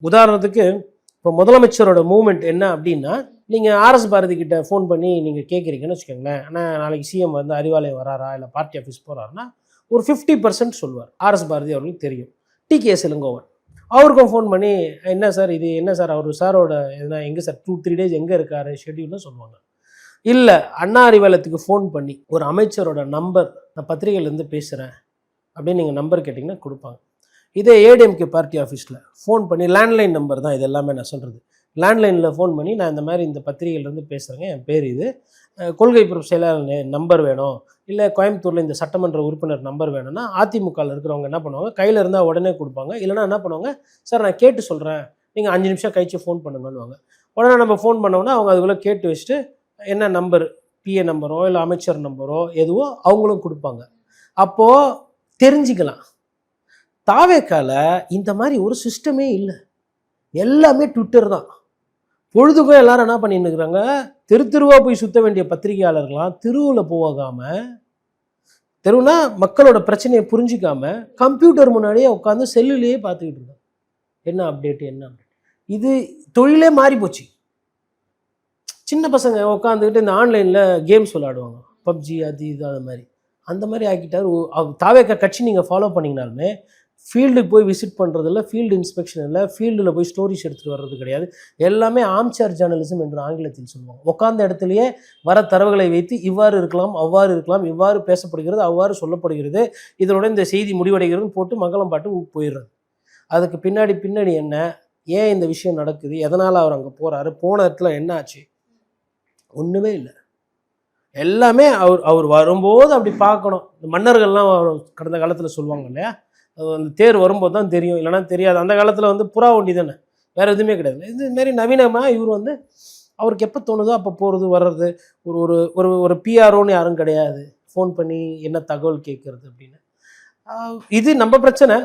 உதாரணத்துக்கு இப்போ முதலமைச்சரோட மூவ்மெண்ட் என்ன அப்படின்னா, நீங்கள் ஆர்எஸ் பாரதி கிட்ட ஃபோன் பண்ணி நீங்கள் கேட்குறீங்கன்னு வச்சுக்கோங்களேன், ஆனால் நாளைக்கு சிஎம் வந்து அறிவாலயம் வராரா இல்லை பார்ட்டி ஆஃபீஸ் போகிறாருன்னா ஒரு 50% சொல்லுவார். ஆர்எஸ் பாரதி அவர்களுக்கு தெரியும். டிகேஎஸ் இளங்கோவன் அவருக்கும் ஃபோன் பண்ணி, என்ன சார் இது, என்ன சார் அவர் சாரோட எதுனா எங்கே சார் 2-3 டேஸ் எங்கே இருக்கார் ஷெட்யூல்னு சொல்லுவாங்க. இல்லை அண்ணா அறிவாலயத்துக்கு ஃபோன் பண்ணி ஒரு அமைச்சரோட நம்பர், நான் பத்திரிகையிலேருந்து பேசுகிறேன் அப்படின்னு நீங்கள் நம்பர் கேட்டிங்கன்னா கொடுப்பாங்க. இதே ஏடிஎம்கே பார்ட்டி ஆஃபீஸில் ஃபோன் பண்ணி, லேண்ட்லைன் நம்பர் தான் இது எல்லாமே நான் சொல்கிறது, லேண்ட்லைனில் ஃபோன் பண்ணி நான் இந்த மாதிரி இந்த பத்திரிகையிலேருந்து பேசுகிறேங்க, என் பேர் இது, கொள்கை பொறுப்பு செயலாளர் நம்பர் வேணும், இல்லை கோயம்புத்தூரில் இந்த சட்டமன்ற உறுப்பினர் நம்பர் வேணும்னா அதிமுகவில் இருக்கிறவங்க என்ன பண்ணுவாங்க, கையில் இருந்தால் உடனே கொடுப்பாங்க. இல்லைனா என்ன பண்ணுவாங்க, சார் நான் கேட்டு சொல்கிறேன், நீங்கள் 5 நிமிஷம் கழிச்சு ஃபோன் பண்ணுங்கன்னுவாங்க. உடனே நம்ம ஃபோன் பண்ணோன்னா அவங்க அதுக்குள்ளே கேட்டு வச்சுட்டு என்ன நம்பர், பிஏ நம்பரோ இல்லை அமைச்சர் நம்பரோ எதுவோ அவங்களும் கொடுப்பாங்க. அப்போது தெரிஞ்சுக்கலாம். தாவேக்கால இந்த மாதிரி ஒரு சிஸ்டமே இல்லை, எல்லாமே ட்விட்டர் தான். பொழுதுக்கும் எல்லாரும் என்ன பண்ணிட்டு இருக்கிறாங்க, தெருவாக போய் சுற்ற வேண்டிய பத்திரிகையாளர்களாம் தெருவில் போகாமல், தெருவுனா மக்களோட பிரச்சனையை புரிஞ்சிக்காம கம்ப்யூட்டர் முன்னாடியே உட்காந்து செல்லுலேயே பார்த்துக்கிட்டு இருக்காங்க. என்ன அப்டேட், என்ன அப்டேட். இது தொழிலே மாறி போச்சு. சின்ன பசங்க உட்காந்துக்கிட்டு இந்த ஆன்லைனில் கேம்ஸ் விளையாடுவாங்க, பப்ஜி அது இது அது மாதிரி, அந்த மாதிரி ஆக்கிட்டார். தாவேக்கா கட்சி நீங்கள் ஃபாலோ பண்ணிங்கனாலுமே ஃபீல்டுக்கு போய் விசிட் பண்ணுறதில்ல, ஃபீல்டு இன்ஸ்பெக்ஷன் இல்லை, ஃபீல்டில் போய் ஸ்டோரிஸ் எடுத்துகிட்டு வர்றது கிடையாது. எல்லாமே ஆம்சேர் ஜேர்னலிசம் என்று ஆங்கிலத்தில் சொல்லுவாங்க. உட்கார்ந்த இடத்துலையே வர தரவுகளை வைத்து இவ்வாறு இருக்கலாம், அவ்வாறு இருக்கலாம், இவ்வாறு பேசப்படுகிறது, அவ்வாறு சொல்லப்படுகிறது, இதனோட இந்த செய்தி முடிவடைகிறதுன்னு போட்டு மங்களம் பாட்டு போயிடுறது. அதுக்கு பின்னாடி என்ன, ஏன் இந்த விஷயம் நடக்குது, எதனால் அவர் அங்கே போகிறாரு, போன இடத்துல என்ன ஆச்சு, ஒன்றுமே இல்லை. எல்லாமே அவர் வரும்போது அப்படி பார்க்கணும். இந்த மன்னர்கள்லாம் கடந்த காலத்தில் சொல்லுவாங்க இல்லையா, அந்த தேர் வரும்போது தான் தெரியும், இல்லைனா தெரியாது. அந்த காலத்தில் வந்து புறா ஒண்டி தானே, வேறு எதுவுமே கிடையாது. இதுமாரி நவீனமாக இவர் வந்து அவருக்கு எப்போ தோணுதோ அப்போ போகிறது வர்றது. ஒரு ஒரு ஒரு பிஆர்ஓன்னு யாரும் கிடையாது, ஃபோன் பண்ணி என்ன தகவல் கேட்குறது அப்படின்னு. இது நம்ம பிரச்சனை.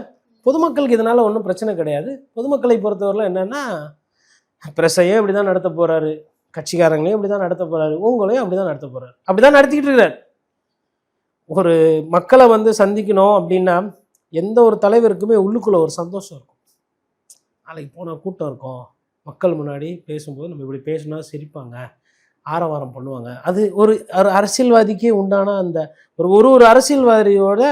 பொதுமக்களுக்கு இதனால் ஒன்றும் பிரச்சனை கிடையாது. பொதுமக்களை பொறுத்தவரையில் என்னென்னா, பிரஸையும் இப்படி தான் நடத்த போகிறாரு, கட்சிக்காரங்களையும் இப்படி தான் நடத்த போகிறாரு, உங்களையும் அப்படி தான் நடத்த போகிறாரு, அப்படி தான் நடத்திக்கிட்டு இருக்கிறார். ஒரு மக்களை வந்து சந்திக்கணும் அப்படின்னா எந்த ஒரு தலைவருக்குமே உள்ளுக்குள்ளே ஒரு சந்தோஷம் இருக்கும். நாளைக்கு போனால் கூட்டம் இருக்கும், மக்கள் முன்னாடி பேசும்போது நம்ம இப்படி பேசினா சிரிப்பாங்க, ஆரவாரம் பண்ணுவாங்க. அது ஒரு அரசியல்வாதிக்கே உண்டான அந்த ஒரு அரசியல்வாதியோட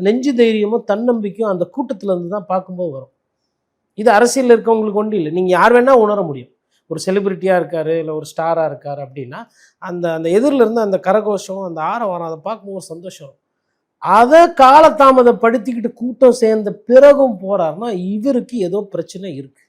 நெஞ்சு தைரியமும் தன்னம்பிக்கையும் அந்த கூட்டத்தில் இருந்து தான் பார்க்கும்போது வரும். இது அரசியலில் இருக்கவங்களுக்கு ஒன்றும் இல்லை, நீங்கள் யார் வேணால் உணர முடியும். ஒரு செலிபிரிட்டியாக இருக்கார், இல்லை ஒரு ஸ்டாராக இருக்கார் அப்படின்னா அந்த அந்த எதிரில் இருந்து அந்த கரகோஷம், அந்த ஆரவாரம், அதை பார்க்கும்போது சந்தோஷம். அதை காலதாமதப்படுத்திக்கிட்டு கூட்டம் சேர்ந்த பிறகும் போறாருன்னா இவருக்கு ஏதோ பிரச்சனை இருக்கு.